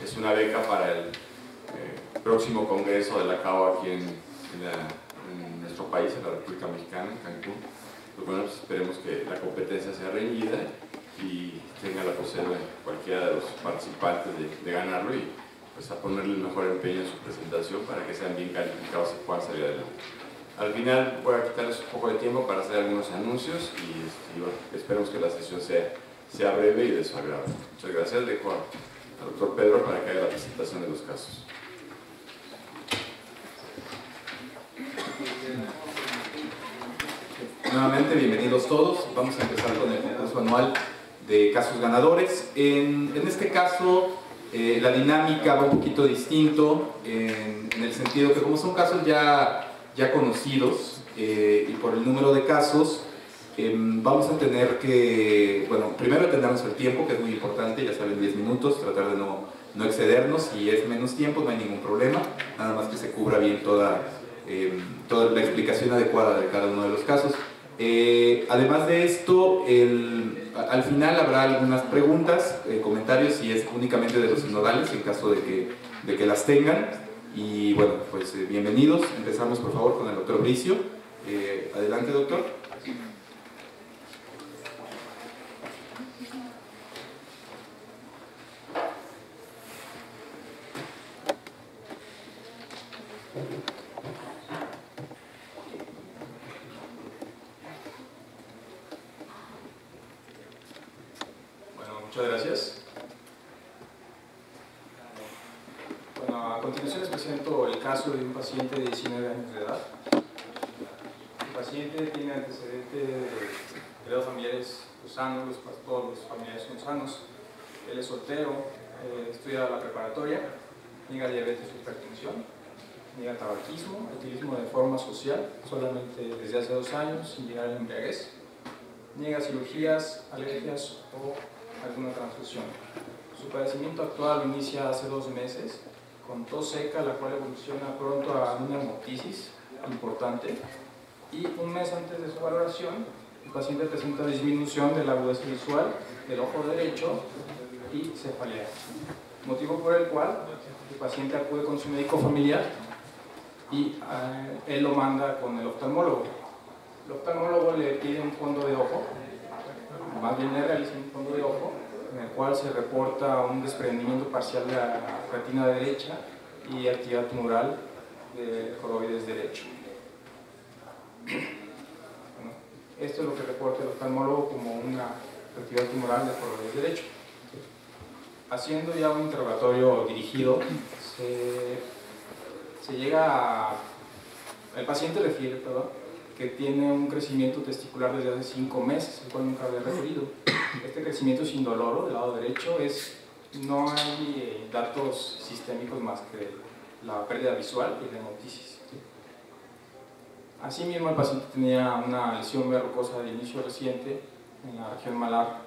es una beca para el próximo congreso de la CAO aquí en nuestro país, en la República Mexicana, en Cancún. Pues bueno, pues esperemos que la competencia sea reñida y tenga la posibilidad cualquiera de los participantes de ganarlo, y pues a ponerle el mejor empeño en su presentación para que sean bien calificados y puedan salir adelante. Al final voy a quitarles un poco de tiempo para hacer algunos anuncios y bueno, esperemos que la sesión sea breve y de su agrado. Muchas gracias. Dejo al doctor Pedro para que haga la presentación de los casos. Nuevamente, bienvenidos todos. Vamos a empezar con el concurso anual de casos ganadores. En este caso, la dinámica va un poquito distinto, en el sentido que como son casos ya conocidos y por el número de casos, vamos a tener que, bueno, primero atendernos el tiempo, que es muy importante, ya saben, 10 minutos, tratar de no excedernos. Si es menos tiempo no hay ningún problema, nada más que se cubra bien toda la explicación adecuada de cada uno de los casos. Además de esto, al final habrá algunas preguntas, comentarios, si es únicamente de los sinodales, en caso de que las tengan. Y bueno, pues bienvenidos. Empezamos por favor con el doctor Bricio. Adelante, doctor. Muchas gracias. Bueno, a continuación les presento el caso de un paciente de 19 años de edad. El paciente tiene antecedentes de dos familiares sanos, todos los familiares son sanos. Él es soltero, estudia la preparatoria, niega diabetes y hipertensión, niega tabaquismo, alcoholismo de forma social, solamente desde hace 2 años, sin llegar a la embriaguez, niega cirugías, alergias o alguna transfusión. Su padecimiento actual lo inicia hace 2 meses con tos seca, la cual evoluciona pronto a una hemoptisis importante, y 1 mes antes de su valoración el paciente presenta disminución de la agudeza visual del ojo derecho y cefalea, motivo por el cual el paciente acude con su médico familiar y él lo manda con el oftalmólogo. El oftalmólogo le pide un fondo de ojo, más bien le realiza un fondo de ojo en el cual se reporta un desprendimiento parcial de la retina derecha y actividad tumoral del coroides derecho. Bueno, esto es lo que reporta el oftalmólogo como una actividad tumoral del coroides derecho. Haciendo ya un interrogatorio dirigido, se llega a... El paciente refiere, que tiene un crecimiento testicular desde hace 5 meses, el cual nunca había referido. Este crecimiento es indoloro del lado derecho, no hay datos sistémicos más que la pérdida visual y la hemoptisis. Asimismo, el paciente tenía una lesión verrucosa de inicio reciente en la región malar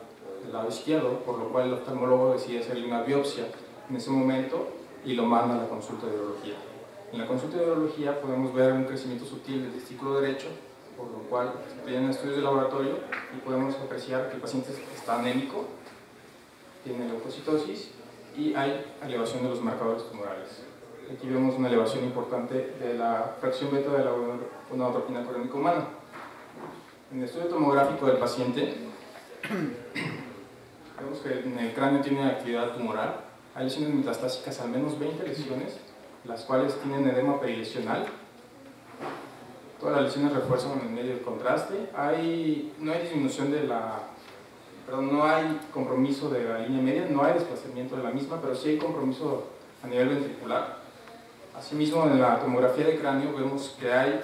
del lado izquierdo, por lo cual el oftalmólogo decide hacerle una biopsia en ese momento y lo manda a la consulta de urología. En la consulta de urología podemos ver un crecimiento sutil del testículo derecho, por lo cual se piden estudios de laboratorio y podemos apreciar que el paciente está anémico, tiene leucocitosis y hay elevación de los marcadores tumorales. Aquí vemos una elevación importante de la fracción beta de la gonadotropina coriónica humana. En el estudio tomográfico del paciente vemos que en el cráneo tiene actividad tumoral, hay lesiones metastásicas, al menos 20 lesiones, las cuales tienen edema perilesional. Todas las lesiones refuerzan en medio del contraste. No hay disminución de no hay compromiso de la línea media, no hay desplazamiento de la misma, pero sí hay compromiso a nivel ventricular. Asimismo, en la tomografía de cráneo vemos que hay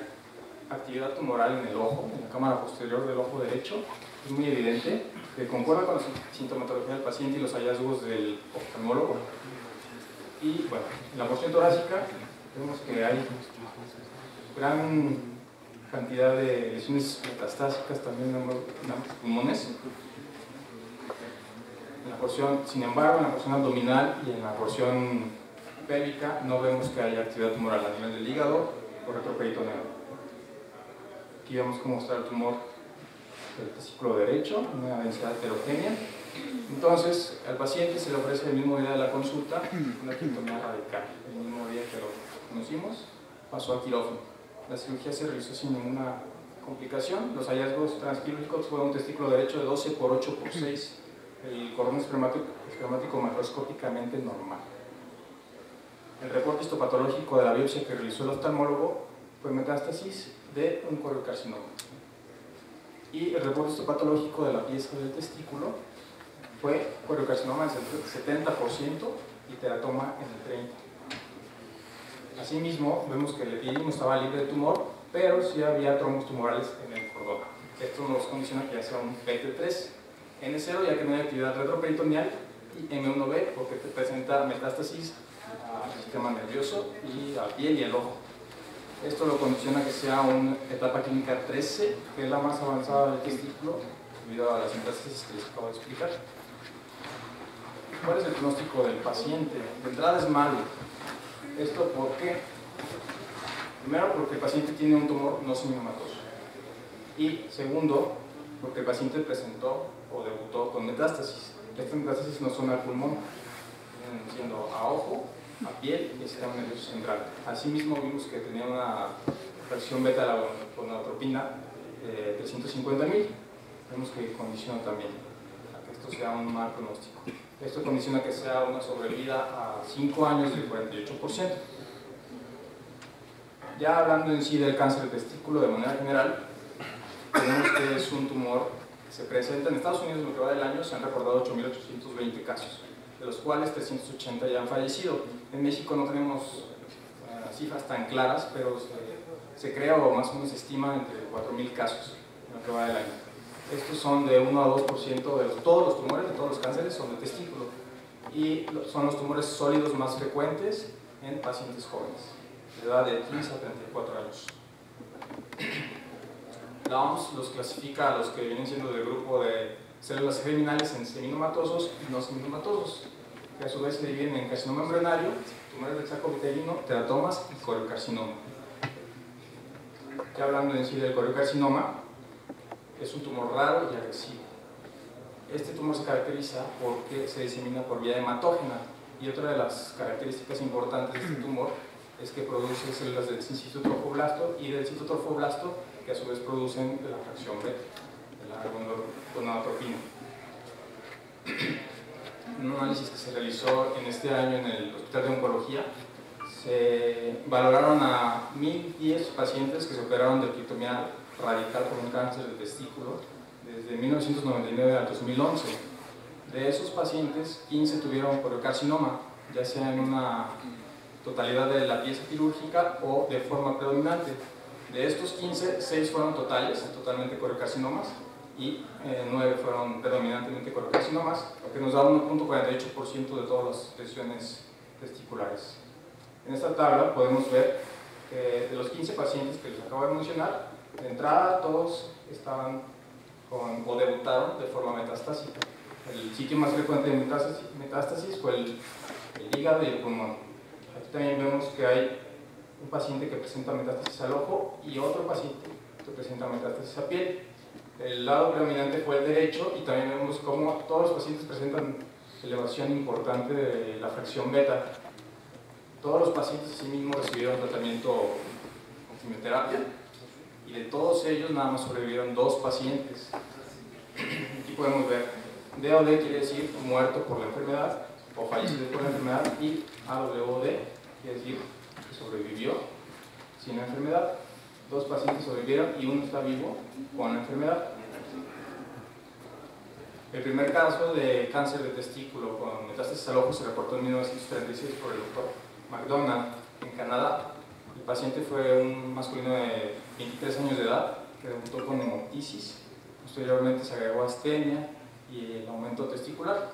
actividad tumoral en el ojo, en la cámara posterior del ojo derecho. Es muy evidente, que concuerda con la sintomatología del paciente y los hallazgos del oftalmólogo. Y bueno, en la porción torácica vemos que hay gran cantidad de lesiones metastásicas también en ambos pulmones. En la porción, sin embargo, en la porción abdominal y en la porción pélvica no vemos que haya actividad tumoral a nivel del hígado o retroperitoneo. Aquí vemos cómo está el tumor del testículo derecho, una densidad heterogénea, Entonces, al paciente se le ofrece el mismo día de la consulta una quiectomía radical. El mismo día que lo conocimos, pasó a quirófano. La cirugía se realizó sin ninguna complicación. Los hallazgos transquirúrgicos fueron un testículo derecho de 12 por 8 por 6, el cordón espermático macroscópicamente normal. El reporte histopatológico de la biopsia que realizó el oftalmólogo fue metástasis de un coriocarcinoma. Y el reporte histopatológico de la pieza del testículo fue coriocarcinoma en el 70% y teratoma en el 30%. Asimismo, vemos que el epidídimo estaba libre de tumor, pero sí había trombos tumorales en el cordón. Esto nos condiciona que ya sea un PT3, N0 ya que no hay actividad retroperitoneal, y M1B porque presenta metástasis al sistema nervioso y a la piel y el ojo. Esto lo condiciona que sea una etapa clínica 13, que es la más avanzada del testículo, debido a las metástasis que les acabo de explicar. ¿Cuál es el pronóstico del paciente? De entrada es malo. ¿Esto por qué? Primero, porque el paciente tiene un tumor no seminomatoso. Y segundo, porque el paciente presentó o debutó con metástasis. Estas metástasis no son al pulmón, vienen siendo a ojo, a piel y al sistema nervioso central. Asimismo, vimos que tenía una fracción beta de la gonadotropina de 350.000. Vemos que condiciona también a que esto sea un mal pronóstico. Esto condiciona que sea una sobrevida a 5 años del 48%. Ya hablando en sí del cáncer de testículo de manera general, tenemos que es un tumor que se presenta en Estados Unidos en lo que va del año. Se han reportado 8.820 casos, de los cuales 380 ya han fallecido. En México no tenemos cifras tan claras, pero se crea o más o menos se estima entre 4.000 casos en lo que va del año. Estos son de 1 a 2% de todos los tumores, de todos los cánceres, son de testículo. Y son los tumores sólidos más frecuentes en pacientes jóvenes, de edad de 15 a 34 años. La OMS los clasifica a los que vienen siendo del grupo de células germinales en seminomatosos y no seminomatosos, que a su vez se dividen en carcinoma embrionario, tumores del saco vitelino, teratomas y coriocarcinoma. Ya hablando en sí del coriocarcinoma, es un tumor raro y agresivo. Este tumor se caracteriza porque se disemina por vía hematógena, y otra de las características importantes de este tumor es que produce células del citotrofoblasto y del citotrofoblasto, que a su vez producen la fracción beta, de la gonadotropina. En un análisis que se realizó en este año en el Hospital de Oncología, se valoraron a 1.010 pacientes que se operaron de quiectomía radical por un cáncer de testículo desde 1999 al 2011. De esos pacientes, 15 tuvieron coriocarcinoma, ya sea en una totalidad de la pieza quirúrgica o de forma predominante. De estos 15, 6 fueron totalmente coriocarcinomas, y 9 fueron predominantemente coriocarcinomas, lo que nos da 1.48% de todas las lesiones testiculares. En esta tabla podemos ver que de los 15 pacientes que les acabo de mencionar, de entrada todos estaban o debutaron de forma metastásica. El sitio más frecuente de metástasis fue el hígado y el pulmón. Aquí también vemos que hay un paciente que presenta metástasis al ojo y otro paciente que presenta metástasis a piel. El lado predominante fue el derecho, y también vemos cómo todos los pacientes presentan elevación importante de la fracción beta. Todos los pacientes asimismo recibieron tratamiento con quimioterapia, y de todos ellos nada más sobrevivieron 2 pacientes. Aquí podemos ver DOD quiere decir muerto por la enfermedad o fallecido por la enfermedad, y AWD quiere decir que sobrevivió sin la enfermedad. 2 pacientes sobrevivieron y uno está vivo con la enfermedad. El primer caso de cáncer de testículo con metástasis al ojo se reportó en 1936 por el doctor McDonald en Canadá. El paciente fue un masculino de 23 años de edad que debutó con hemoptisis. Posteriormente se agregó astenia y el aumento testicular.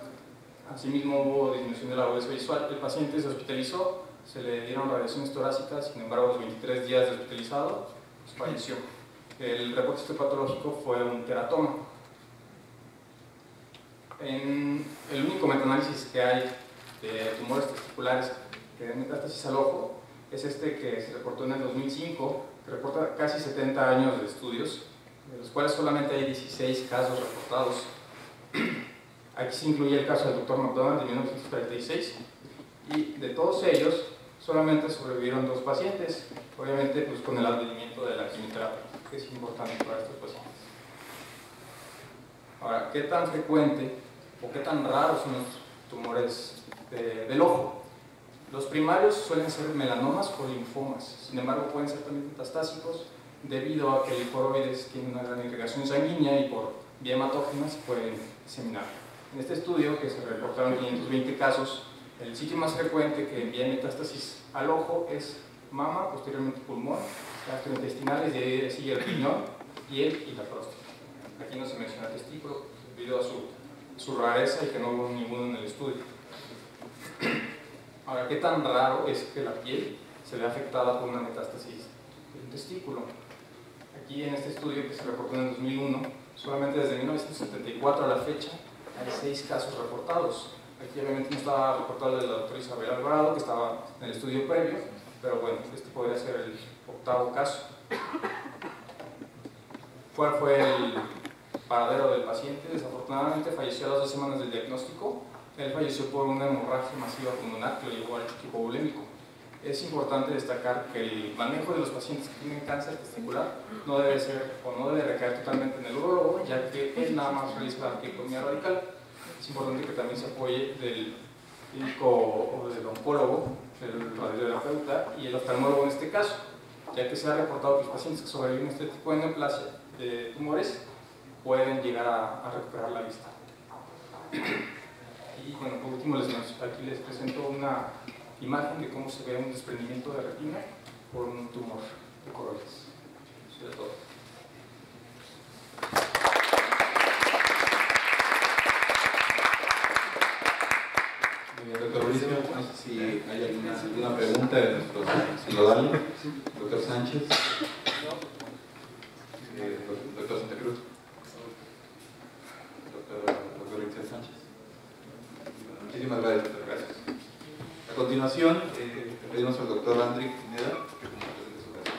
Asimismo hubo disminución de la agudeza visual. El paciente se hospitalizó, se le dieron radiaciones torácicas, sin embargo a los 23 días de hospitalizado pues, falleció. El reporte histopatológico fue un teratoma. En el único metaanálisis que hay de tumores testiculares que den metástasis al ojo es este que se reportó en el 2005, que reporta casi 70 años de estudios, de los cuales solamente hay 16 casos reportados. Aquí se incluye el caso del Dr. McDonald de 1946 y de todos ellos solamente sobrevivieron 2 pacientes, obviamente pues con el advenimiento de la quimioterapia, que es importante para estos pacientes. Ahora, ¿qué tan frecuente o qué tan raros son los tumores del ojo? Los primarios suelen ser melanomas o linfomas, sin embargo pueden ser también metastásicos debido a que el foroides tiene una gran irrigación sanguínea y por vía hematógena se pueden diseminar. En este estudio, que se reportaron 520 casos, el sitio más frecuente que envía metástasis al ojo es mama, posteriormente pulmón, gastrointestinales, de ahí sigue el riñón, piel y la próstata. Aquí no se menciona testículo debido a su rareza y que no hubo ninguno en el estudio. Ahora, ¿qué tan raro es que la piel se vea afectada por una metástasis del testículo? Aquí en este estudio que se reportó en el 2001, solamente desde 1974 a la fecha hay 6 casos reportados. Aquí obviamente no estaba reportado el de la doctora Isabel Alvarado, que estaba en el estudio previo, pero bueno, este podría ser el 8º caso. ¿Cuál fue el paradero del paciente? Desafortunadamente falleció a las 2 semanas del diagnóstico. Él falleció por una hemorragia masiva pulmonar que lo llevó al choque hipovolémico. Es importante destacar que el manejo de los pacientes que tienen cáncer testicular no debe ser o no debe recaer totalmente en el urólogo, ya que él nada más realiza la arqueectomía radical. Es importante que también se apoye del clínico o del oncólogo, el radioterapeuta y el oftalmólogo en este caso, ya que se ha reportado que los pacientes que sobreviven a este tipo de neoplasia de tumores pueden llegar a recuperar la vista. Y bueno, por último aquí les presento una imagen de cómo se ve un desprendimiento de retina por un tumor de coroides. Eso es todo. Muy bien, doctor Mauricio, no sé si hay alguna pregunta de nuestro sinodal. Doctor Sánchez. Doctor Santa Cruz. Doctor Richard Sánchez. Muchísimas gracias, doctor. Gracias. A continuación, pedimos al doctor Andrick Pineda que nos presente su caso.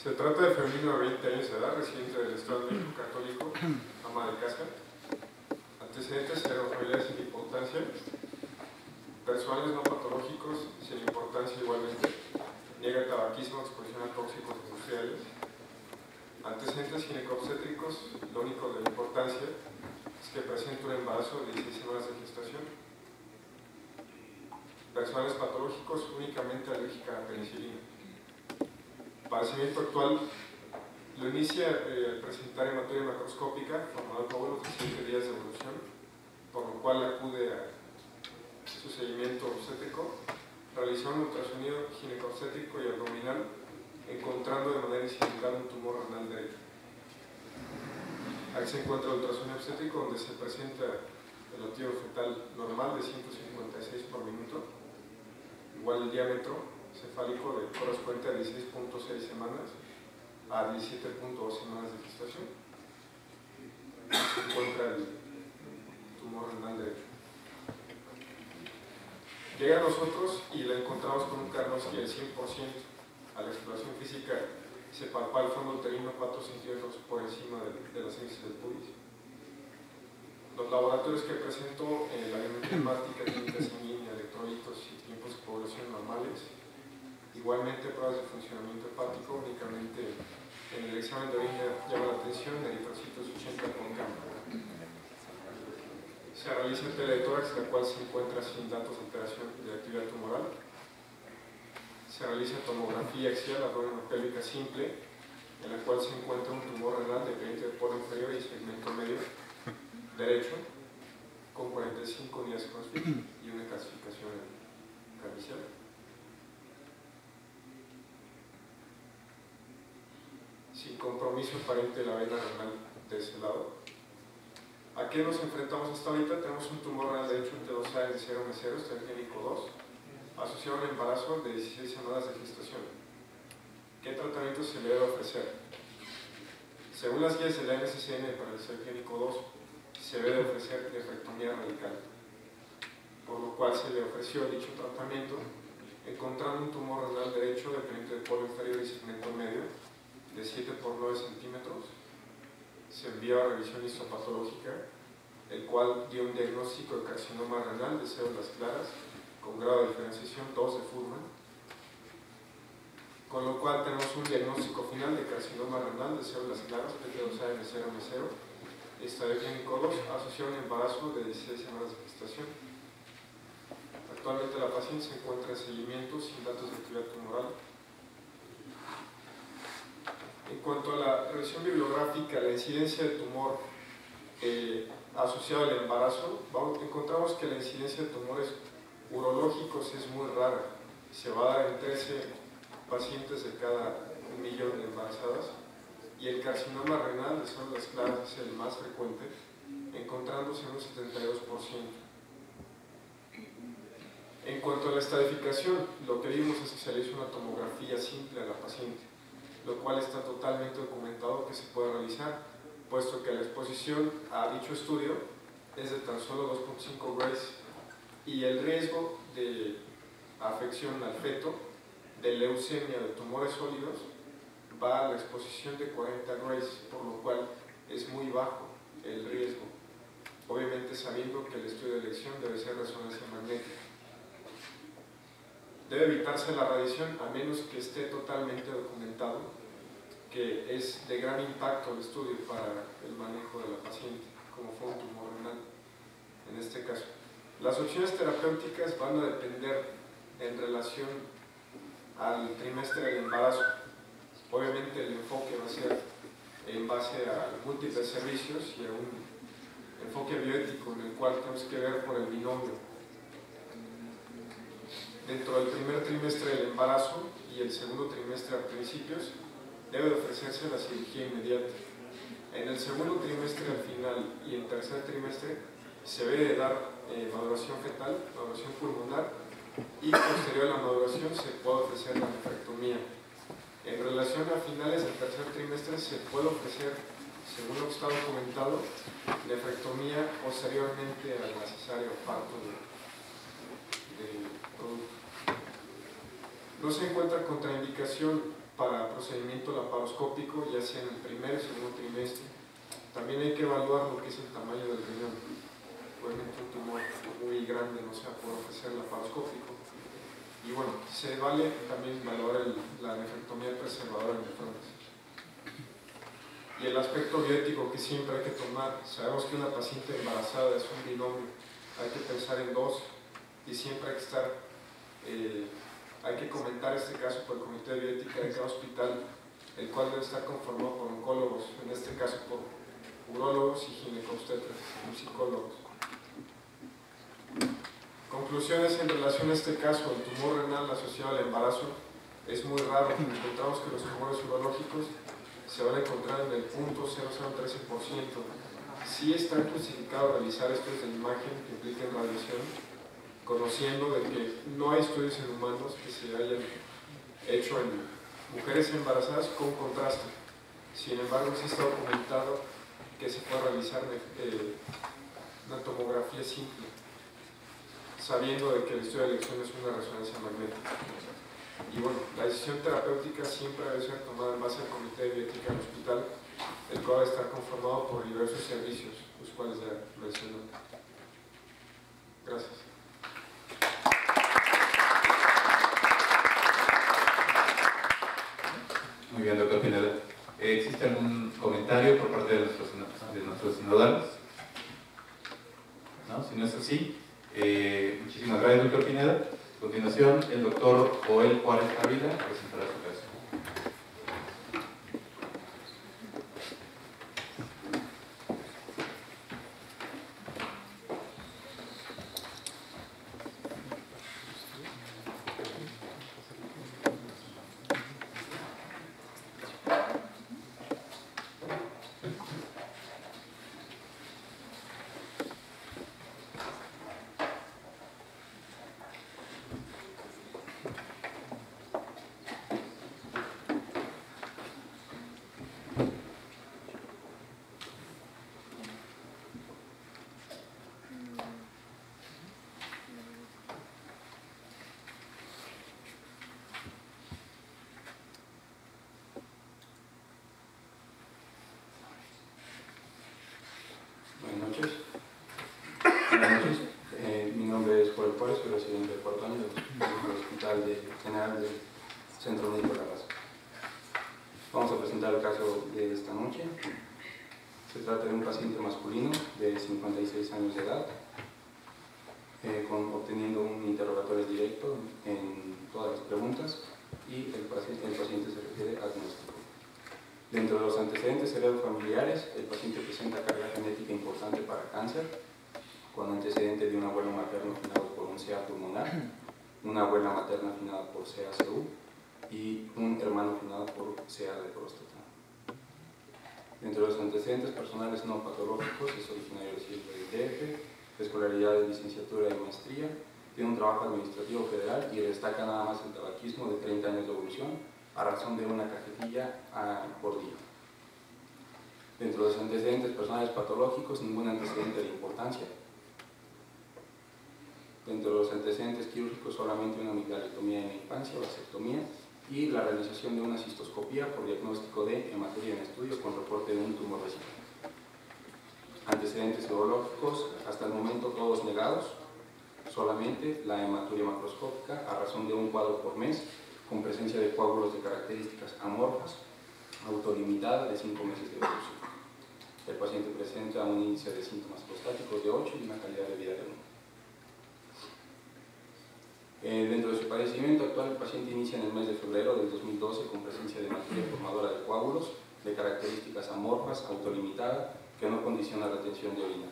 Se trata de femenino de 20 años de edad, residente del Estado de México, católico, ama de casa, antecedentes familiares sin importancia, personales no patológicos sin importancia igualmente, niega tabaquismo, exposición a tóxicos industriales, antecedentes ginecobstétricos, lo único de importancia es que presenta un embarazo de 16 semanas de gestación, personales patológicos únicamente alérgica a penicilina. Padecimiento actual lo inicia al presentar hematuria macroscópica formada por los 7 días de evolución, por lo cual acude a su seguimiento obstétrico, realizó un ultrasonido ginecobstétrico y abdominal, encontrando de manera incidental un tumor renal derecho. Aquí se encuentra el ultrasonido obstétrico donde se presenta el latido fetal normal de 156 por minuto, igual el diámetro cefálico corresponde a 16.6 semanas a 17.2 semanas de gestación. Se encuentra el tumor renal derecho. Llega a nosotros y la encontramos con un Karnowski del 100%. A la exploración física se palpa el fondo uterino 4 centímetros por encima de las índices del pubis. Los laboratorios que presentó, la biometría hepática, química sanguínea, electrolitos y tiempos de población normales. Igualmente pruebas de funcionamiento hepático, únicamente En el examen de orina llama la atención eritrocitos 80 con gamma. Se realiza tela de tórax, la cual se encuentra sin datos de alteración de actividad tumoral. Se realiza tomografía axial abdominopélvica simple, en la cual se encuentra un tumor renal de pendiente de polo inferior y segmento medio derecho, con 45 unidades de CrossFit y una calcificación calvicial. Sin compromiso aparente de la vena renal de ese lado. ¿A qué nos enfrentamos hasta ahorita? Tenemos un tumor renal derecho entre 2 áreas de 0 mesero, estrategénico 2, asociado a un embarazo de 16 semanas de gestación. ¿Qué tratamiento se le debe ofrecer? Según las guías de la NCCN para el estrategénico 2, se debe ofrecer nefrectomía radical, por lo cual se le ofreció dicho tratamiento, encontrando un tumor renal derecho dependiente del polo inferior y segmento medio de 7 por 9 centímetros. Se envió a revisión histopatológica, el cual dio un diagnóstico de carcinoma renal de células claras con grado de diferenciación 2 de Fuhrman, con lo cual tenemos un diagnóstico final de carcinoma renal de células claras PT2AM0M0, estadio clínico 2, asociado a un embarazo de 16 semanas de gestación. Actualmente la paciente se encuentra en seguimiento sin datos de actividad tumoral. En cuanto a la revisión bibliográfica, la incidencia de tumor asociado al embarazo, encontramos que la incidencia de tumores urológicos es muy rara. Se va a dar en 13 pacientes de cada 1.000.000 de embarazadas, y el carcinoma renal de células claras es el más frecuente, encontrándose en un 72%. En cuanto a la estadificación, lo que vimos es que se le hizo una tomografía simple a la paciente, lo cual está totalmente documentado que se puede realizar, puesto que la exposición a dicho estudio es de tan solo 2.5 grays y el riesgo de afección al feto, de leucemia, de tumores sólidos, va a la exposición de 40 grays, por lo cual es muy bajo el riesgo, obviamente sabiendo que el estudio de elección debe ser resonancia magnética. Debe evitarse la radiación a menos que esté totalmente documentado que es de gran impacto el estudio para el manejo de la paciente, como fue un tumor renal en este caso. Las opciones terapéuticas van a depender en relación al trimestre del embarazo. Obviamente el enfoque va a ser en base a múltiples servicios y a un enfoque bioético en el cual tenemos que ver por el binomio. Dentro del primer trimestre del embarazo y el segundo trimestre a principios, debe ofrecerse la cirugía inmediata. En el segundo trimestre al final y en el tercer trimestre se debe de dar maduración fetal, maduración pulmonar, y posterior a la maduración se puede ofrecer la nefrectomía. En relación a finales del tercer trimestre se puede ofrecer, según lo que está documentado, nefrectomía posteriormente a la cesárea o parto del producto. No se encuentra contraindicación para procedimiento laparoscópico, ya sea en el primer y segundo trimestre. También hay que evaluar lo que es el tamaño del riñón. Obviamente un tumor muy grande no se va a poder ofrecer laparoscópico. Y bueno, se vale también valorar la nefrectomía preservadora en nefrones. Y el aspecto bioético que siempre hay que tomar, sabemos que una paciente embarazada es un binomio, hay que pensar en dos y siempre hay que estar, hay que comentar este caso por el Comité de Bioética de cada hospital, el cual debe estar conformado por oncólogos, en este caso por urólogos y ginecobstetras, y psicólogos. Conclusiones en relación a este caso, el tumor renal asociado al embarazo es muy raro. Encontramos que los tumores urológicos se van a encontrar en el 0.0013%. Sí está justificado realizar estudios de imagen que impliquen radiación, conociendo de que no hay estudios en humanos que se hayan hecho en mujeres embarazadas con contraste. Sin embargo, sí está documentado que se puede realizar una tomografía simple, sabiendo de que el estudio de elección es una resonancia magnética. Y bueno, la decisión terapéutica siempre debe ser tomada en base al Comité de Bioética del hospital, el cual debe estar conformado por diversos servicios, los cuales ya mencioné. Gracias. Muy bien, doctor Pineda. Si no es así, muchísimas gracias, doctor Pineda. A continuación, el doctor Joel Juárez Ávila presentará su caso. Buenas noches. Mi nombre es Joel Juárez, soy residente de cuarto año del Hospital General del Centro Médico de La Raza. Vamos a presentar el caso de esta noche. Se trata de un paciente masculino de 56 años de edad, obteniendo un interrogatorio directo en todas las preguntas, y el paciente se refiere a diagnóstico. Dentro de los antecedentes heredofamiliares, el paciente presenta carga genética importante para cáncer, con antecedente de un abuelo materno afinado por un CA pulmonar, una abuela materna afinada por CA-CU y un hermano afinado por CA de próstata. Dentro de los antecedentes personales no patológicos, es originario del DF, de escolaridad de licenciatura y maestría, tiene un trabajo administrativo federal y destaca nada más el tabaquismo de 30 años de evolución a razón de una cajetilla por día. Dentro de los antecedentes personales patológicos, ningún antecedente de importancia. Dentro de los antecedentes quirúrgicos, solamente una amigdalectomía en la infancia, vasectomía, y la realización de una cistoscopía por diagnóstico de hematuria en estudio con reporte de un tumor vesical. Antecedentes urológicos, hasta el momento todos negados, solamente la hematuria macroscópica a razón de un cuadro por mes, con presencia de coágulos de características amorfas, autolimitada de 5 meses de evolución. El paciente presenta un índice de síntomas prostáticos de 8 y una calidad de vida de 1. Dentro de su padecimiento actual, el paciente inicia en el mes de febrero del 2012 con presencia de materia formadora de coágulos de características amorfas, autolimitada, que no condiciona la retención de orina.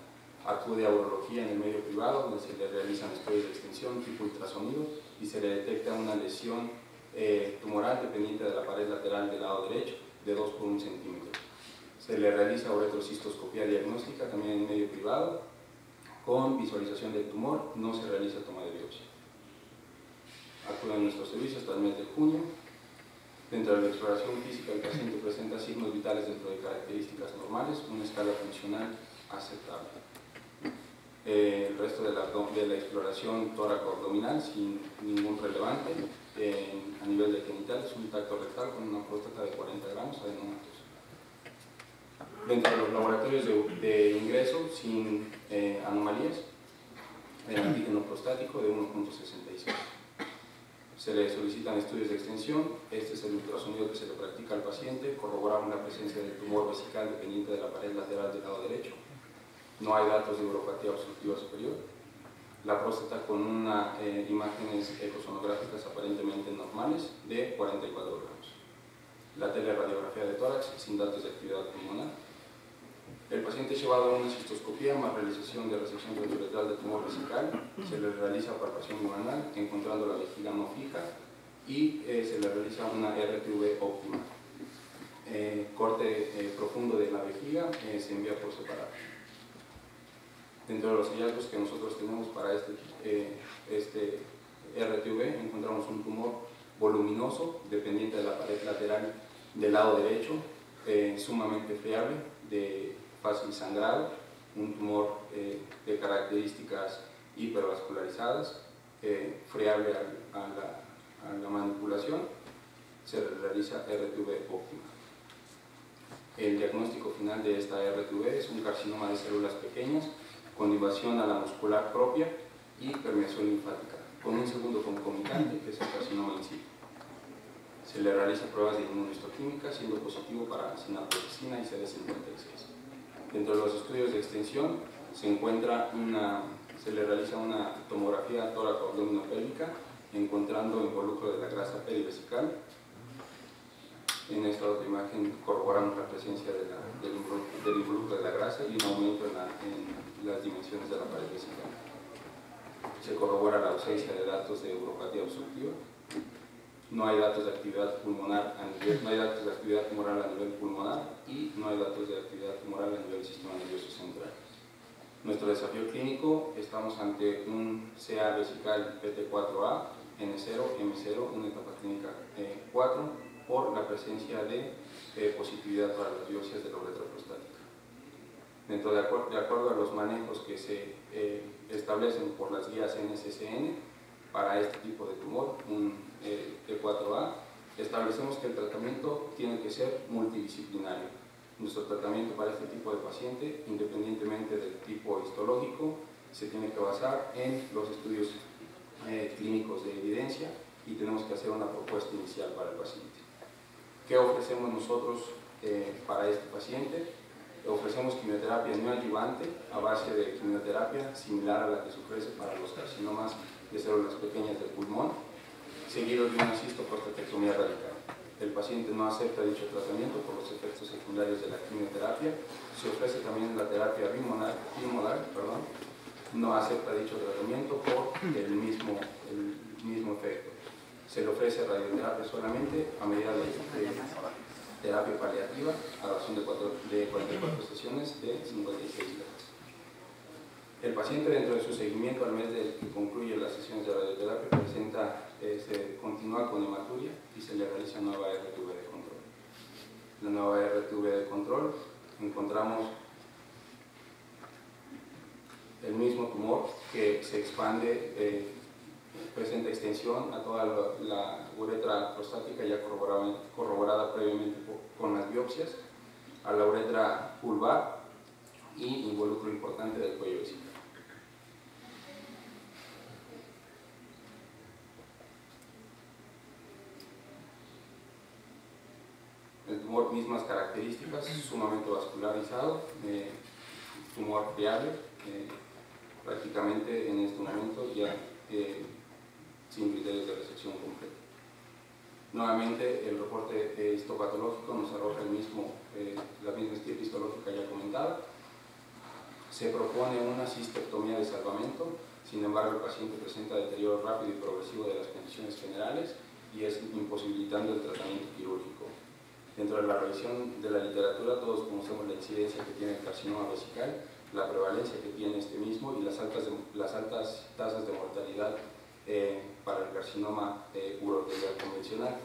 Acude a urología en el medio privado, donde se le realizan estudios de extensión tipo ultrasonido y se le detecta una lesión tumoral dependiente de la pared lateral del lado derecho de 2 por 1 centímetro. Se le realiza uretrocistoscopía diagnóstica también en el medio privado con visualización del tumor, no se realiza toma de biopsia. Acude a nuestros servicios hasta el mes de junio. Dentro de la exploración física, el paciente presenta signos vitales dentro de características normales, una escala funcional aceptable. El resto de la exploración tóraco-abdominal sin ningún relevante. A nivel de genitales, un tacto rectal con una próstata de 40 gramos adenomatos. Dentro de los laboratorios de ingreso, sin anomalías, el antígeno prostático de 1.66. Se le solicitan estudios de extensión. Este es el ultrasonido que se le practica al paciente, corroboramos la presencia del tumor vesical dependiente de la pared lateral del lado derecho. No hay datos de uropatía obstructiva superior. La próstata con unas imágenes ecosonográficas aparentemente normales de 44 gramos. La teleradiografía de tórax sin datos de actividad pulmonar. El paciente es llevado a una cistoscopía más realización de resección transuretral de tumor vesical. Se le realiza palpación bimanual encontrando la vejiga no fija y se le realiza una RTV óptima. Corte profundo de la vejiga se envía por separado. Dentro de los hallazgos que nosotros tenemos para este RTV, encontramos un tumor voluminoso, dependiente de la pared lateral del lado derecho, sumamente friable, de fácil sangrado, un tumor de características hipervascularizadas, friable a la manipulación. Se realiza RTV óptima. El diagnóstico final de esta RTV es un carcinoma de células pequeñas con invasión a la muscular propia y permeación linfática, con un segundo concomitante que es el carcinoma in situ. Se le realiza pruebas de inmunohistoquímica, siendo positivo para sinaprofesina y CD56. Dentro de los estudios de extensión se encuentra una se le realiza una tomografía tóraco-abdominopélvica encontrando involucro de la grasa perivesical. En esta otra imagen corroboramos la presencia del involucro de la grasa y un aumento en las dimensiones de la pared vesical. Se corrobora la ausencia de datos de uropatía obstructiva. No hay datos de actividad pulmonar no hay datos de actividad tumoral a nivel pulmonar y no hay datos de actividad tumoral a nivel del sistema nervioso central. Nuestro desafío clínico, estamos ante un CA vesical PT4A, N0, M0, una etapa clínica 4, por la presencia de positividad para las biopsias de la uretra prostática. De acuerdo a los manejos que se establecen por las guías NCCN para este tipo de tumor, un T4A, establecemos que el tratamiento tiene que ser multidisciplinario. Nuestro tratamiento para este tipo de paciente, independientemente del tipo histológico, se tiene que basar en los estudios clínicos de evidencia y tenemos que hacer una propuesta inicial para el paciente. ¿Qué ofrecemos nosotros para este paciente? Ofrecemos quimioterapia neoadyuvante a base de quimioterapia similar a la que se ofrece para los carcinomas de células pequeñas del pulmón, seguido de una cistoprostatectomía radical. El paciente no acepta dicho tratamiento por los efectos secundarios de la quimioterapia. Se ofrece también la terapia bimodal, no acepta dicho tratamiento por el mismo efecto. Se le ofrece radioterapia solamente a medida de terapia paliativa a razón de 44 sesiones de 56 días. El paciente, dentro de su seguimiento al mes de que concluye las sesiones de radioterapia, se continúa con hematuria y se le realiza nueva RTV de control. La nueva RTV de control encontramos el mismo tumor que se expande, presenta extensión a toda la uretra prostática ya corroborada previamente con las biopsias, a la uretra vulvar y involucro importante del cuello vesical. El tumor, mismas características, sumamente vascularizado, tumor viable, prácticamente en este momento ya sin criterios de resección completa. Nuevamente, el reporte histopatológico nos arroja la misma estirpe histológica ya comentada. Se propone una cistectomía de salvamento, sin embargo el paciente presenta deterioro rápido y progresivo de las condiciones generales y es imposibilitando el tratamiento quirúrgico. Dentro de la revisión de la literatura, todos conocemos la incidencia que tiene el carcinoma vesical, la prevalencia que tiene este mismo y las altas tasas de mortalidad para el carcinoma urotelial convencional.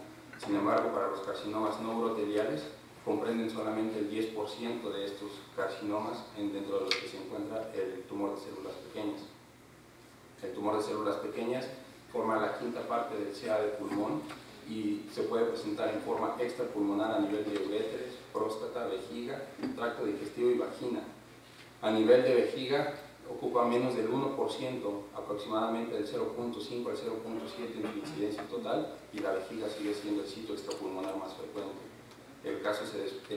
Sin embargo, para los carcinomas no uroteliales, comprenden solamente el 10% de estos carcinomas dentro de los que se encuentra el tumor de células pequeñas. El tumor de células pequeñas forma la quinta parte del CA de pulmón y se puede presentar en forma extrapulmonar a nivel de uréteres, próstata, vejiga, tracto digestivo y vagina. A nivel de vejiga ocupa menos del 1%, aproximadamente del 0.5 al 0.7 en su incidencia total, y la vejiga sigue siendo el sitio extrapulmonar más frecuente. El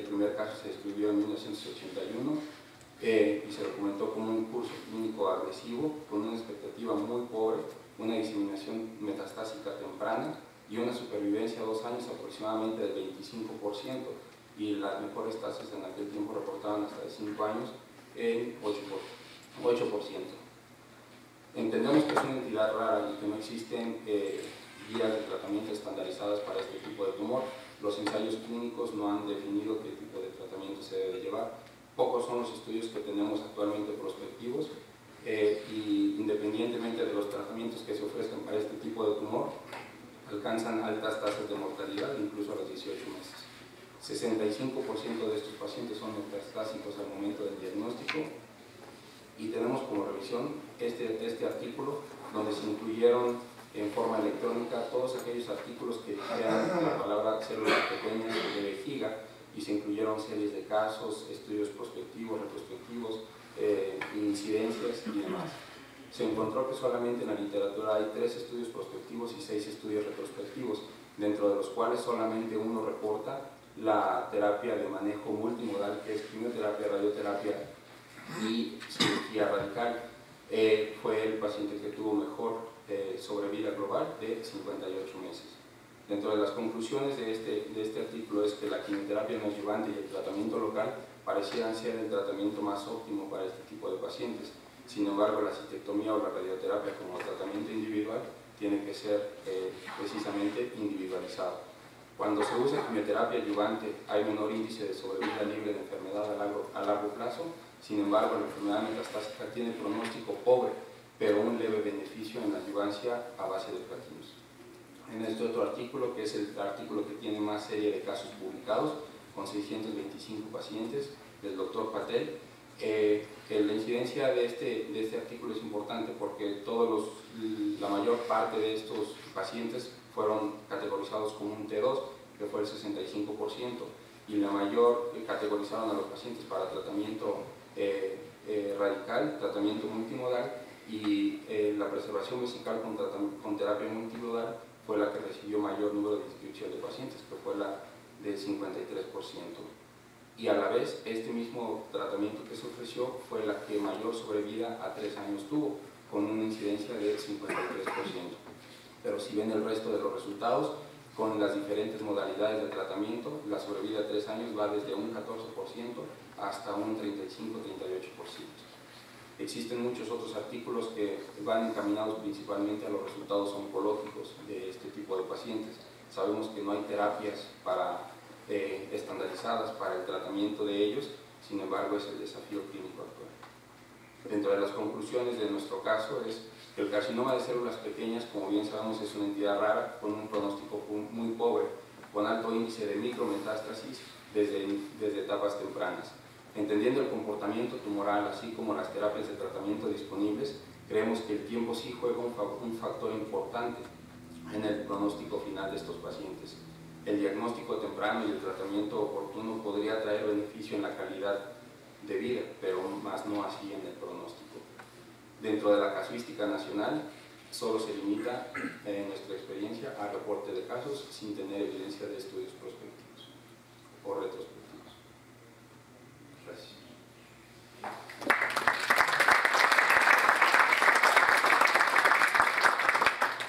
primer caso se describió en 1981 y se documentó como un curso clínico agresivo con una expectativa muy pobre, una diseminación metastásica temprana y una supervivencia a 2 años aproximadamente del 25%, y las mejores tasas en aquel tiempo reportaban hasta de 5 años en 8%. Entendemos que es una entidad rara y que no existen guías de tratamiento estandarizadas para este tipo de tumor. Los ensayos clínicos no han definido qué tipo de tratamiento se debe llevar. Pocos son los estudios que tenemos actualmente prospectivos y independientemente de los tratamientos que se ofrezcan para este tipo de tumor, alcanzan altas tasas de mortalidad, incluso a los 18 meses. 65% de estos pacientes son metastásicos al momento del diagnóstico, y tenemos como revisión este artículo donde se incluyeron en forma electrónica todos aquellos artículos que crean la palabra células pequeñas de vejiga, y se incluyeron series de casos, estudios prospectivos, retrospectivos, incidencias y demás. Se encontró que solamente en la literatura hay 3 estudios prospectivos y 6 estudios retrospectivos, dentro de los cuales solamente uno reporta la terapia de manejo multimodal, que es quimioterapia, radioterapia y cirugía radical. fue el paciente que tuvo mejor sobrevida global de 58 meses. Dentro de las conclusiones de este artículo es que la quimioterapia neoadyuvante y el tratamiento local parecieran ser el tratamiento más óptimo para este tipo de pacientes. Sin embargo, la citectomía o la radioterapia como tratamiento individual tiene que ser precisamente individualizado. Cuando se usa quimioterapia adyuvante hay menor índice de sobrevida libre de enfermedad a largo plazo. Sin embargo, la enfermedad metastásica tiene pronóstico pobre, pero un leve beneficio en la adyuvancia a base de platinos. En este otro artículo, que es el artículo que tiene más serie de casos publicados, con 625 pacientes, del doctor Patel, la incidencia de este artículo es importante porque la mayor parte de estos pacientes fueron categorizados como un T2, que fue el 65%, y la mayor categorizaron a los pacientes para tratamiento radical, tratamiento multimodal, y la preservación vesical con terapia multimodal fue la que recibió mayor número de inscripción de pacientes, que fue la del 53%. Y a la vez, este mismo tratamiento que se ofreció fue la que mayor sobrevida a 3 años tuvo, con una incidencia de 53%. Pero si ven el resto de los resultados, con las diferentes modalidades de tratamiento, la sobrevida a 3 años va desde un 14% hasta un 35-38%. Existen muchos otros artículos que van encaminados principalmente a los resultados oncológicos de este tipo de pacientes. Sabemos que no hay terapias estandarizadas para el tratamiento de ellos, sin embargo es el desafío clínico actual. Dentro de las conclusiones de nuestro caso es que el carcinoma de células pequeñas, como bien sabemos, es una entidad rara con un pronóstico muy pobre, con alto índice de micrometástasis desde etapas tempranas. Entendiendo el comportamiento tumoral, así como las terapias de tratamiento disponibles, creemos que el tiempo sí juega un factor importante en el pronóstico final de estos pacientes. El diagnóstico temprano y el tratamiento oportuno podría traer beneficio en la calidad de vida, pero más no así en el pronóstico. Dentro de la casuística nacional, solo se limita, en nuestra experiencia, a reporte de casos sin tener evidencia de estudios prospectivos o retrospectivos. Gracias.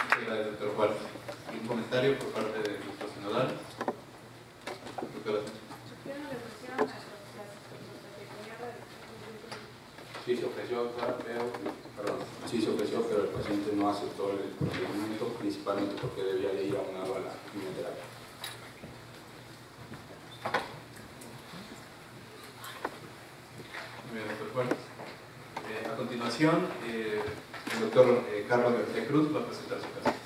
Muchas gracias, doctor Juárez. ¿Un comentario por parte de nuestro sinodal? Doctora. Sí se ofreció, pero el paciente no aceptó el procedimiento, principalmente porque debía de ir aunado a la quimioterapia. Muy bien, doctor Juárez. A continuación, el doctor Carlos García Cruz va a presentar su caso.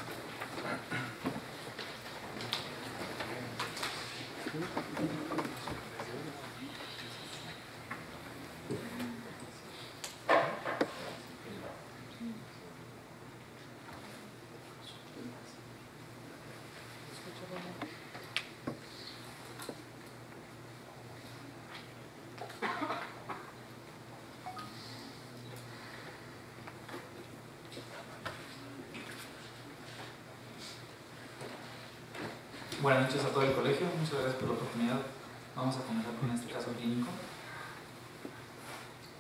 Buenas noches a todo el colegio, muchas gracias por la oportunidad. Vamos a comenzar con este caso clínico.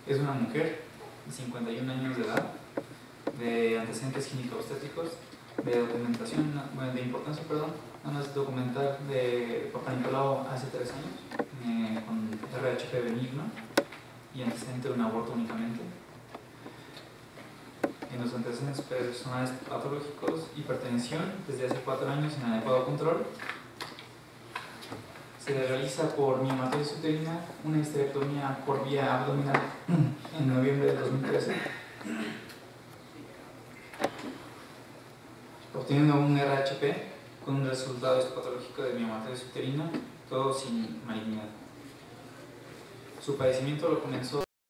Es una mujer de 51 años de edad, de antecedentes ginecobstétricos, de documentación, bueno, de importancia, perdón, nada más documental de Papa Nicolau hace 3 años, con RHP benigno y antecedente de un aborto únicamente. En los antecedentes personales patológicos, hipertensión desde hace 4 años sin adecuado control. Se le realiza por miomatosis uterina una histerectomía por vía abdominal en noviembre de 2013, obteniendo un RHP con un resultado histopatológico de miomatosis uterina, todo sin malignidad. Su padecimiento lo comenzó